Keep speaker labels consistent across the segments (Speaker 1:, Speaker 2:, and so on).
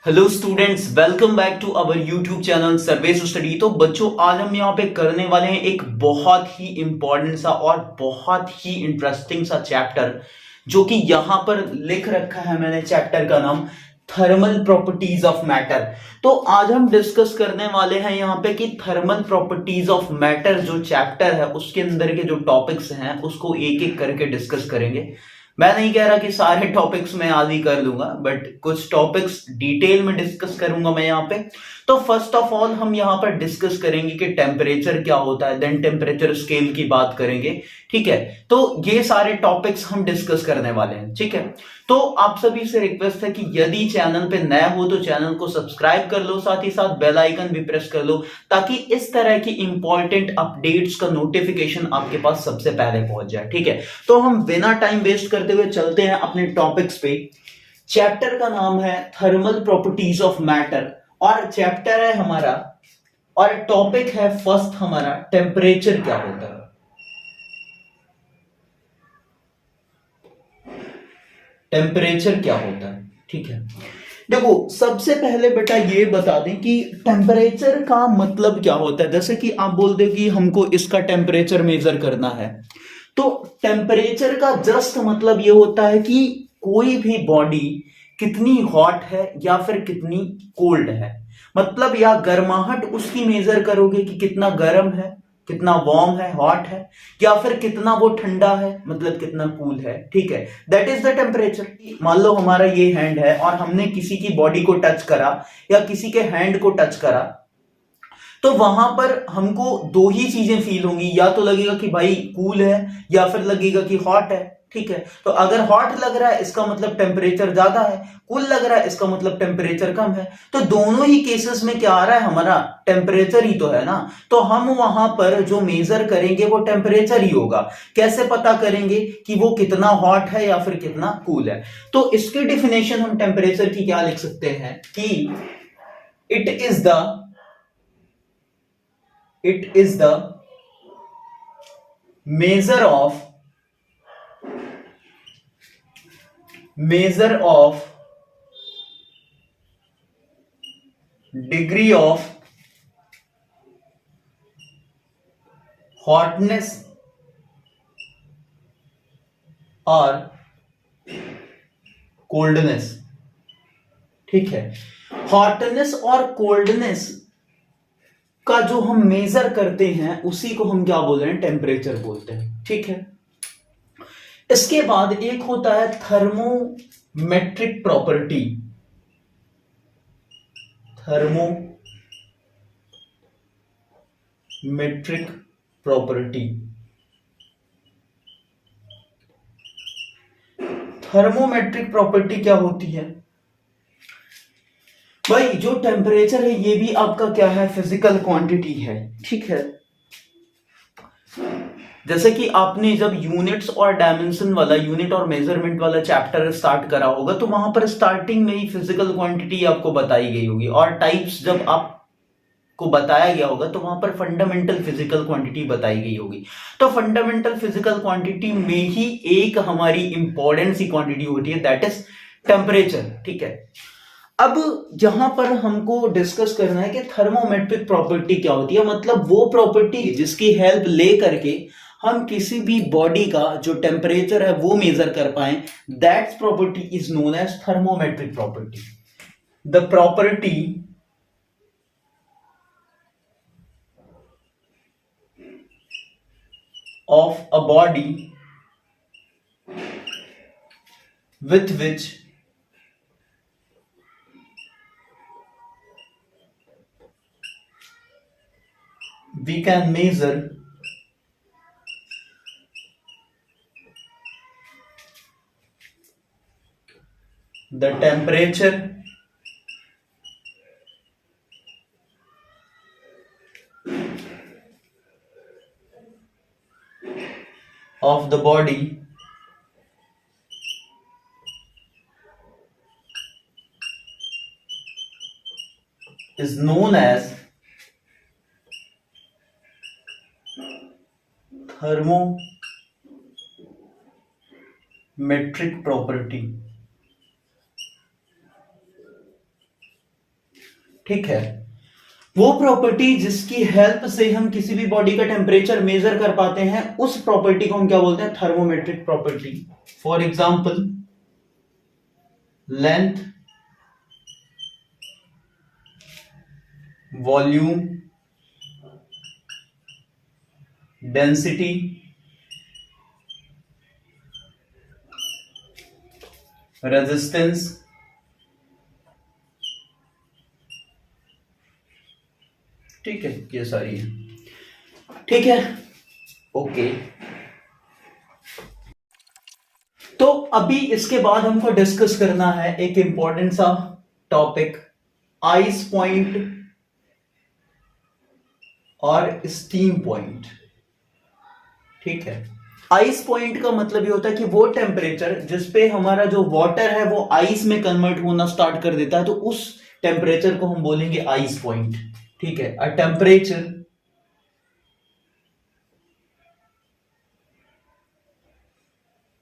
Speaker 1: Hello students, welcome back to our YouTube channel Sarvesh study. तो बच्चों, आज हम यहाँ पे करने वाले हैं एक बहुत ही इंपॉर्टेंट सा और बहुत ही इंटरेस्टिंग सा चैप्टर, जो कि यहाँ पर लिख रखा है मैंने। चैप्टर का नाम थर्मल प्रॉपर्टीज ऑफ मैटर। तो आज हम डिस्कस करने वाले हैं यहाँ पे कि थर्मल प्रॉपर्टीज ऑफ मैटर जो चैप्टर है उसके अंदर के जो टॉपिक्स हैं उसको एक एक करके डिस्कस करेंगे। मैं नहीं कह रहा कि सारे टॉपिक्स मैं आज ही कर लूंगा, बट कुछ टॉपिक्स डिटेल में डिस्कस करूंगा मैं यहाँ पे। तो फर्स्ट ऑफ ऑल हम यहाँ पर डिस्कस करेंगे कि टेम्परेचर क्या होता है, देन टेम्परेचर स्केल की बात करेंगे। ठीक है, तो ये सारे टॉपिक्स हम डिस्कस करने वाले हैं। ठीक है, तो आप सभी से रिक्वेस्ट है कि यदि चैनल पे नया हो तो चैनल को सब्सक्राइब कर लो, साथ ही साथ बेल आइकन भी प्रेस कर लो, ताकि इस तरह की इंपॉर्टेंट अपडेट्स का नोटिफिकेशन आपके पास सबसे पहले पहुंच जाए। ठीक है, तो हम बिना टाइम वेस्ट करते हुए चलते हैं अपने टॉपिक्स पे। चैप्टर का नाम है थर्मल प्रॉपर्टीज ऑफ मैटर, और चैप्टर है हमारा, और टॉपिक है फर्स्ट हमारा टेम्परेचर क्या होता है। टेम्परेचर क्या होता है, ठीक है। देखो, सबसे पहले बेटा ये बता दें कि टेम्परेचर का मतलब क्या होता है। जैसे कि आप बोल दे कि हमको इसका टेम्परेचर मेजर करना है, तो टेम्परेचर का जस्ट मतलब ये होता है कि कोई भी बॉडी कितनी हॉट है या फिर कितनी कोल्ड है। मतलब या गर्माहट उसकी मेजर करोगे कि कितना गर्म है, कितना वार्म है, हॉट है, या फिर कितना वो ठंडा है, मतलब कितना कूल है। ठीक है, दैट इज द टेम्परेचर। मान लो हमारा ये हैंड है और हमने किसी की बॉडी को टच करा या किसी के हैंड को टच करा, तो वहां पर हमको दो ही चीजें फील होंगी। या तो लगेगा कि भाई कूल है, या फिर लगेगा कि हॉट है। ठीक है, तो अगर हॉट लग रहा है इसका मतलब टेम्परेचर ज्यादा है, कूल लग रहा है इसका मतलब टेम्परेचर कम है। तो दोनों ही केसेस में क्या आ रहा है, हमारा टेम्परेचर ही तो है ना। तो हम वहां पर जो मेजर करेंगे वो टेम्परेचर ही होगा। कैसे पता करेंगे कि वो कितना हॉट है या फिर कितना कूल है? तो इसकी डिफिनेशन हम टेम्परेचर की क्या लिख सकते हैं कि it is the it is the measure of degree of hotness और कोल्डनेस। ठीक है, हॉटनेस और कोल्डनेस का जो हम मेजर करते हैं उसी को हम क्या बोल रहे हैं, टेम्परेचर बोलते हैं। ठीक है, इसके बाद एक होता है thermometric property. Thermometric property thermometric property क्या होती है भाई? जो टेम्परेचर है ये भी आपका क्या है, फिजिकल क्वांटिटी है। ठीक है, जैसे कि आपने जब यूनिट्स और डायमेंशन वाला, यूनिट और मेजरमेंट वाला चैप्टर स्टार्ट करा होगा, तो वहां पर स्टार्टिंग में ही फिजिकल क्वांटिटी आपको बताई गई होगी, और टाइप्स जब आपको बताया गया होगा तो वहां पर फंडामेंटल फिजिकल क्वांटिटी बताई गई होगी। तो फंडामेंटल फिजिकल क्वांटिटी में ही एक हमारी इंपॉर्टेंट सी क्वांटिटी होती है, दैट इज टेम्परेचर। ठीक है, अब यहां पर हमको डिस्कस करना है कि थर्मोमेट्रिक प्रॉपर्टी क्या होती है। मतलब वो प्रॉपर्टी जिसकी हेल्प ले करके हम किसी भी बॉडी का जो टेम्परेचर है वो मेजर कर पाए, that's property is known as thermometric property. The property of a body with which we can measure the temperature of the body is known as thermometric property। ठीक है। वो प्रॉपर्टी जिसकी हेल्प से हम किसी भी बॉडी का टेम्परेचर मेजर कर पाते हैं, उस प्रॉपर्टी को हम क्या बोलते हैं? Thermometric property. For example, length, volume, density, resistance, ठीक है, ये सारी है। ठीक है, ओके। तो अभी इसके बाद हमको डिस्कस करना है एक इंपॉर्टेंट सा टॉपिक, आइस पॉइंट और स्टीम पॉइंट। ठीक है, आइस पॉइंट का मतलब ये होता है कि वो टेम्परेचर जिसपे हमारा जो वाटर है वो आइस में कन्वर्ट होना स्टार्ट कर देता है, तो उस टेम्परेचर को हम बोलेंगे आइस पॉइंट। ठीक है, अ temperature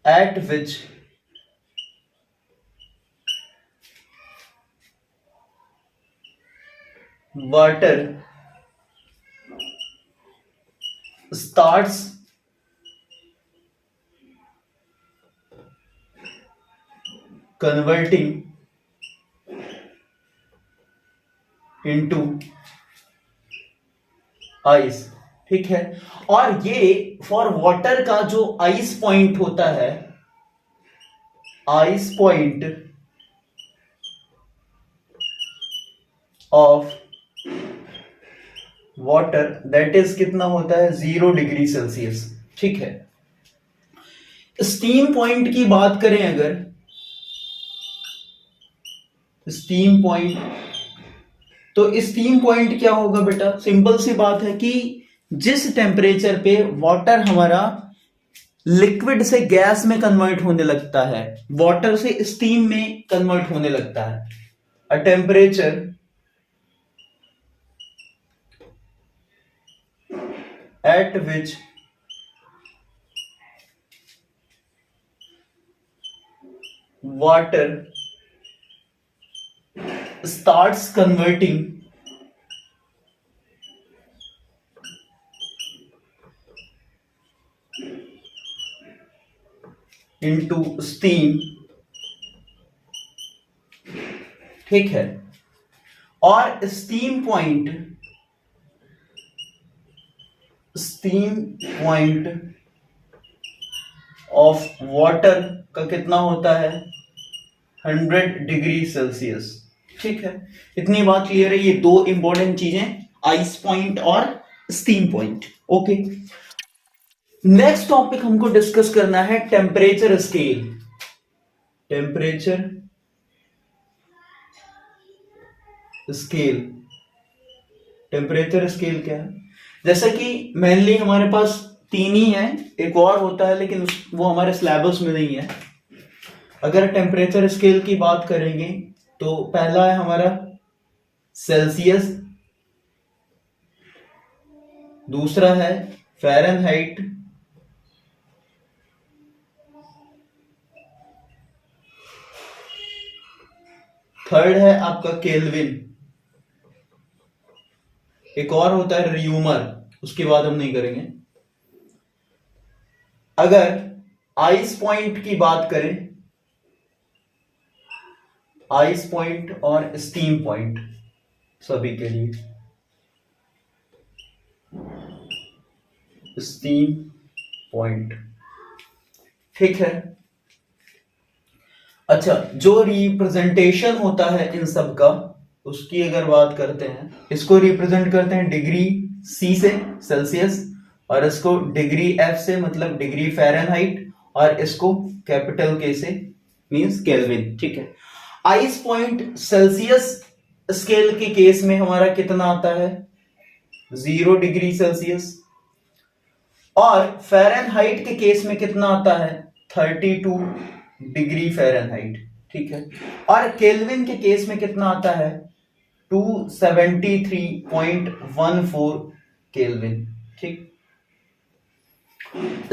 Speaker 1: at which water starts converting into ice। ठीक है, और ये फॉर वाटर का जो आइस पॉइंट होता है, ice point of water that is कितना होता है? 0 डिग्री सेल्सियस। ठीक है, स्टीम पॉइंट की बात करें अगर, स्टीम पॉइंट, तो स्टीम पॉइंट क्या होगा बेटा? सिंपल सी बात है कि जिस टेम्परेचर पे वाटर हमारा लिक्विड से गैस में कन्वर्ट होने लगता है, वाटर से स्टीम में कन्वर्ट होने लगता है, अ temperature at which water starts converting into steam। ठीक है, और स्टीम पॉइंट ऑफ वाटर का कितना होता है? 100 डिग्री सेल्सियस। ठीक है, इतनी बात क्लियर है। ये दो इंपॉर्टेंट चीजें, आइस पॉइंट और steam point. Okay, next topic हमको डिस्कस करना है temperature scale. Temperature scale, temperature scale क्या है? जैसा कि मेनली हमारे पास 3 ही है, एक और होता है लेकिन वो हमारे सिलेबस में नहीं है। अगर टेम्परेचर स्केल की बात करेंगे तो पहला है हमारा सेल्सियस, दूसरा है फ़ारेनहाइट, थर्ड है आपका केल्विन, एक और होता है रियूमर, उसके बाद हम नहीं करेंगे। अगर आइस पॉइंट की बात करें, आइस पॉइंट और स्टीम पॉइंट सभी के लिए, स्टीम पॉइंट। ठीक है, अच्छा, जो रिप्रेजेंटेशन होता है इन सब का, उसकी अगर बात करते हैं, इसको रिप्रेजेंट करते हैं डिग्री सी से, सेल्सियस, और इसको डिग्री एफ से मतलब डिग्री फ़ारेनहाइट, और इसको कैपिटल के से मींस केल्विन। ठीक है, आइस पॉइंट सेल्सियस स्केल के केस में हमारा कितना आता है? 0 डिग्री सेल्सियस, और फ़ारेनहाइट के केस में कितना आता है? 32 डिग्री फ़ारेनहाइट। ठीक है, और केल्विन के केस में कितना आता है? 273.14 केल्विन। ठीक,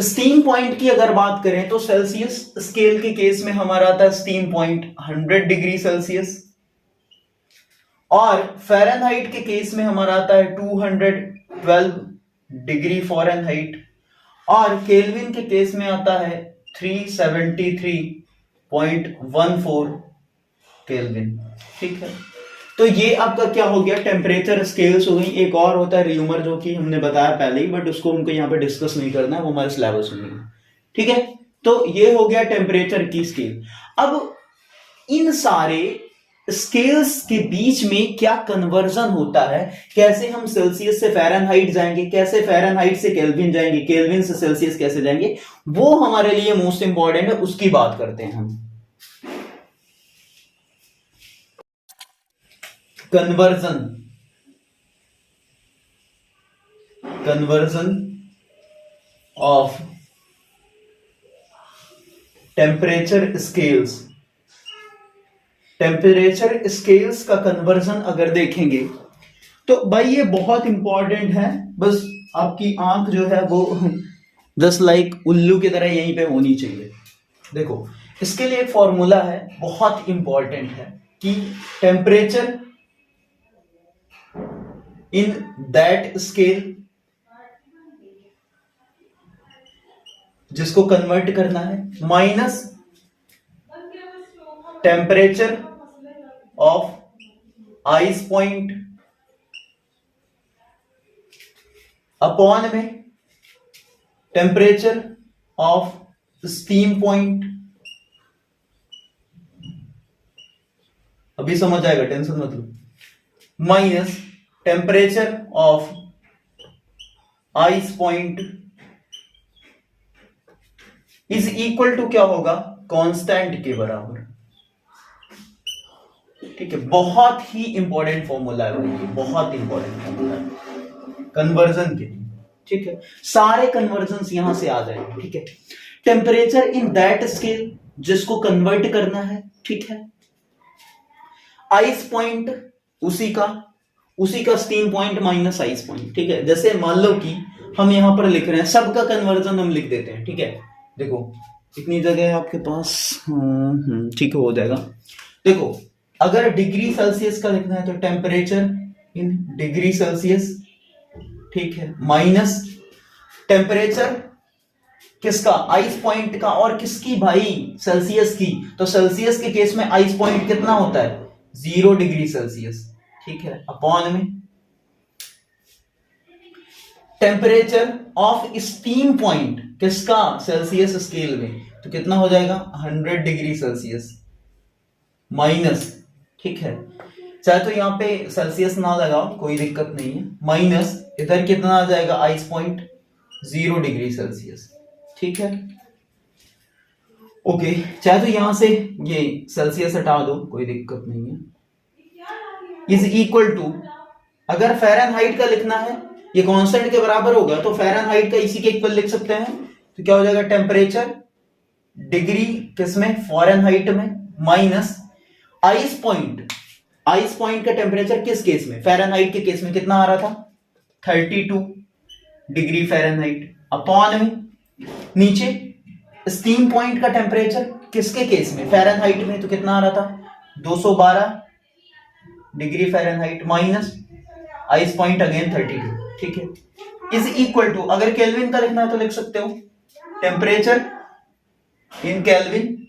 Speaker 1: स्टीम पॉइंट की अगर बात करें तो सेल्सियस स्केल के केस में हमारा आता है स्टीम पॉइंट 100 डिग्री सेल्सियस, और फ़ारेनहाइट के केस में हमारा आता है 212 डिग्री फ़ारेनहाइट, और केल्विन के केस में आता है 373.14 केल्विन। ठीक है, तो ये आपका क्या हो गया, टेम्परेचर स्केल्स हो गई। एक और होता है र्यूमर, जो कि हमने बताया पहले ही, बट उसको हमको यहाँ पे डिस्कस नहीं करना है, वो हमारे सिलेबस में नहीं है। ठीक है, तो ये हो गया टेम्परेचर की स्केल। अब इन सारे स्केल्स के बीच में क्या कन्वर्जन होता है, कैसे हम सेल्सियस से फ़ारेनहाइट जाएंगे, कैसे फ़ारेनहाइट से केल्विन जाएंगे, केल्विन से सेल्सियस कैसे जाएंगे, वो हमारे लिए मोस्ट इंपॉर्टेंट है, उसकी बात करते हैं हम। Conversion of temperature scales. Temperature scales का कन्वर्जन अगर देखेंगे तो भाई ये बहुत इंपॉर्टेंट है। बस आपकी आंख जो है वो जस्ट लाइक उल्लू की तरह यहीं पे होनी चाहिए। देखो, इसके लिए एक फॉर्मूला है, बहुत इंपॉर्टेंट है, कि टेम्परेचर इन दैट स्केल, जिसको कन्वर्ट करना है, minus temperature of ice point upon में टेम्परेचर ऑफ स्टीम पॉइंट। अभी समझ आएगा, टेंशन मत लो। Minus temperature of ice point is equal to क्या होगा, कांस्टेंट के बराबर। ठीक है, बहुत ही इंपॉर्टेंट फॉर्मूला है भाई, बहुत इंपॉर्टेंट फॉर्मूला है कन्वर्जन के लिए। ठीक है, सारे कन्वर्जन यहां से आ जाएंगे। ठीक है, टेम्परेचर इन दैट स्केल, जिसको कन्वर्ट करना है। ठीक है, आइस पॉइंट उसी का steam point minus ice point. ठीक है, जैसे मान लो कि हम यहां पर लिख रहे हैं, सबका कन्वर्जन हम लिख देते हैं। ठीक है, देखो इतनी जगह है आपके पास, ठीक है, हो जाएगा। देखो, अगर डिग्री सेल्सियस का लिखना है तो टेम्परेचर इन डिग्री सेल्सियस, ठीक है, माइनस टेम्परेचर किसका, आइस पॉइंट का, और किसकी भाई, सेल्सियस की। तो सेल्सियस के केस में आइस पॉइंट कितना होता है, 0 डिग्री सेल्सियस। ठीक है, अपॉन में टेम्परेचर ऑफ स्टीम पॉइंट, किसका, सेल्सियस स्केल में, तो कितना हो जाएगा, 100 डिग्री सेल्सियस, माइनस, ठीक है, चाहे तो यहां पे सेल्सियस ना लगाओ, कोई दिक्कत नहीं है, माइनस इधर कितना आ जाएगा, आइस पॉइंट 0 डिग्री सेल्सियस। ठीक है, ओके, चाहे तो यहां से ये सेल्सियस हटा दो, कोई दिक्कत नहीं है, इज इक्वल टू, अगर फ़ारेनहाइट का लिखना है, ये कांस्टेंट के बराबर होगा, तो फ़ारेनहाइट का इसी के इक्वल लिख सकते हैं। तो क्या हो जाएगा, टेम्परेचर डिग्री किसमें, फ़ारेनहाइट में, माइनस आइस पॉइंट का टेम्परेचर किस केस में, फ़ारेनहाइट के केस में कितना आ रहा था, 32 डिग्री फ़ारेनहाइट, अपॉन में नीचे स्टीम पॉइंट का टेम्परेचर किसके केस में, फ़ारेनहाइट में, तो कितना आ रहा था, 212 degree Fahrenheit, minus ice point again 32। ठीक है, इज इक्वल टू, अगर केल्विन का लिखना है तो लिख सकते हो, temperature in kelvin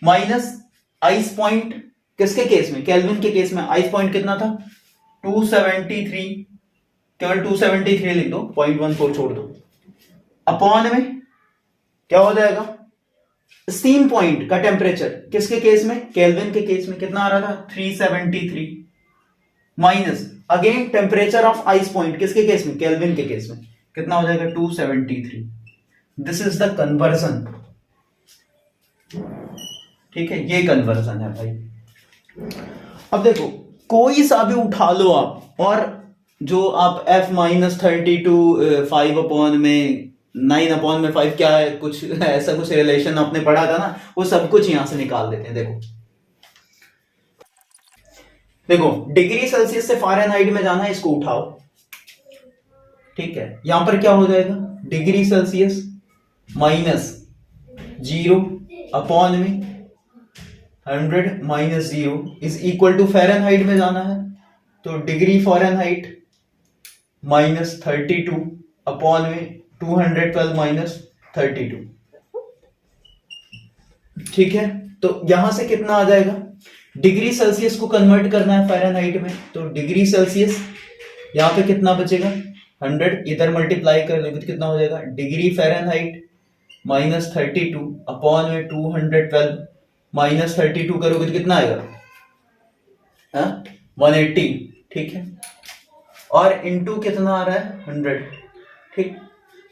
Speaker 1: minus ice point किसके केस में, केल्विन के केस में आइस पॉइंट कितना था, 273, केवल 273 लिख दो, 0.14 छोड़ दो, अपॉन में क्या हो जाएगा, स्टीम पॉइंट का टेम्परेचर किसके केस में, केल्विन के केस में कितना आ रहा था, 373, minus again temperature of ice point किसके केस में, केल्विन के केस में, कितना हो जाएगा, 273। This is the conversion. ठीक है, ये कन्वर्जन है भाई। अब देखो, कोई सा भी उठा लो आप, और जो आप f-32 5 अपॉन में 9 अपॉन में 5 क्या है, कुछ ऐसा कुछ रिलेशन आपने पढ़ा था ना, वो सब कुछ यहां से निकाल देते हैं। देखो डिग्री सेल्सियस से फ़ारेनहाइट में जाना है, इसको उठाओ। ठीक है, यहां पर क्या हो जाएगा, डिग्री सेल्सियस माइनस 0 अपॉन में 100 minus 0 is equal to Fahrenheit में जाना है, तो डिग्री फ़ारेनहाइट माइनस 32 अपॉन में 212 माइनस 32। ठीक है, तो यहां से कितना आ जाएगा, डिग्री सेल्सियस को कन्वर्ट करना है फ़ारेनहाइट में, तो डिग्री सेल्सियस यहां पे कितना बचेगा 100, इधर मल्टीप्लाई कर लेंगे तो कितना हो जाएगा, डिग्री फ़ारेनहाइट माइनस 32 अपॉन में 212 माइनस 32 करोगे तो कितना आएगा 180। ठीक है, और इनटू कितना आ रहा है 100। ठीक,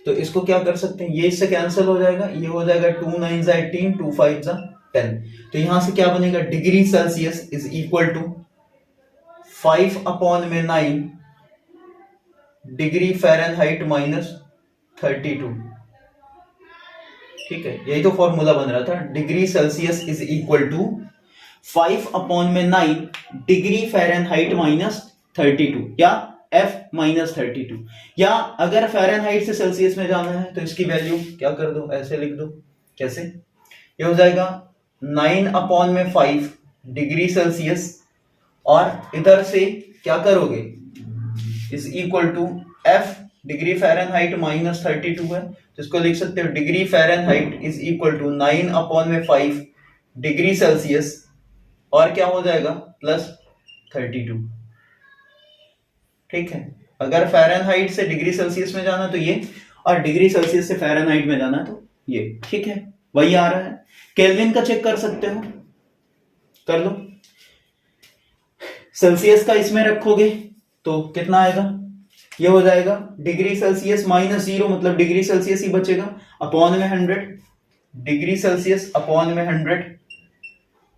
Speaker 1: तो इसको क्या कर सकते हैं, ये इससे कैंसिल हो जाएगा, ये हो जाएगा 2 9 जा 18, 2 5 जा 10। तो यहां से क्या बनेगा, degree Celsius is equal to 5 upon में 9 डिग्री फ़ारेनहाइट माइनस 32। ठीक है, यही तो फॉर्मूला बन रहा था, degree Celsius is equal to 5 upon में 9 डिग्री फ़ारेनहाइट माइनस 32 या F माइनस 32, या अगर फ़ारेनहाइट से सेल्सियस में जाना है तो इसकी वैल्यू क्या कर दो, ऐसे लिख दो, कैसे, ये हो जाएगा 9 अपॉन में 5 डिग्री सेल्सियस, और इधर से क्या करोगे is equal to F degree Fahrenheit minus 32 है, तो इसको लिख सकते हो degree Fahrenheit is equal to 9 upon में 5 डिग्री सेल्सियस, और क्या हो जाएगा प्लस 32। ठीक है, अगर फ़ारेनहाइट से डिग्री सेल्सियस में जाना तो ये, और डिग्री सेल्सियस से फ़ारेनहाइट में जाना तो ये। ठीक है, वही आ रहा है, केल्विन का चेक कर सकते हो, कर लो, सेल्सियस का इसमें रखोगे तो कितना आएगा, ये हो जाएगा डिग्री सेल्सियस माइनस 0 मतलब डिग्री सेल्सियस ही बचेगा, अपॉन में 100 डिग्री सेल्सियस अपॉन में 100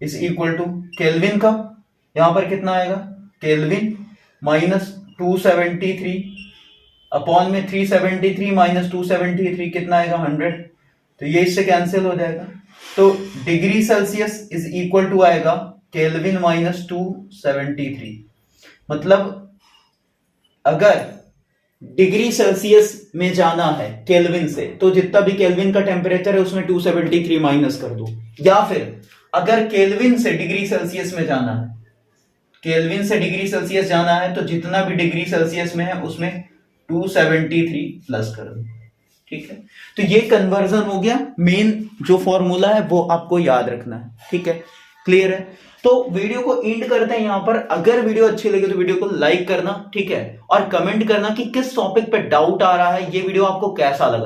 Speaker 1: इज इक्वल टू केल्विन का, यहां पर कितना आएगा, केल्विन माइनस 273 अपॉन में 373 माइनस 273 कितना आएगा 100, तो ये इससे कैंसिल हो जाएगा, तो degree Celsius is equal to आएगा केल्विन माइनस 273। मतलब अगर डिग्री सेल्सियस में जाना है केल्विन से, तो जितना भी केल्विन का टेम्परेचर है उसमें 273 माइनस कर दो, या फिर अगर केल्विन से डिग्री सेल्सियस में जाना है, केल्विन से डिग्री सेल्सियस जाना है तो जितना भी डिग्री सेल्सियस में है उसमें 273 प्लस कर दो। ठीक है, तो ये कन्वर्जन हो गया, मेन जो फॉर्मूला है वो आपको याद रखना है। ठीक है, क्लियर है, तो वीडियो को एंड करते हैं यहां पर। अगर वीडियो अच्छी लगे तो वीडियो को लाइक करना, ठीक है, और कमेंट करना कि किस टॉपिक पे डाउट आ रहा है, ये वीडियो आपको कैसा लगा।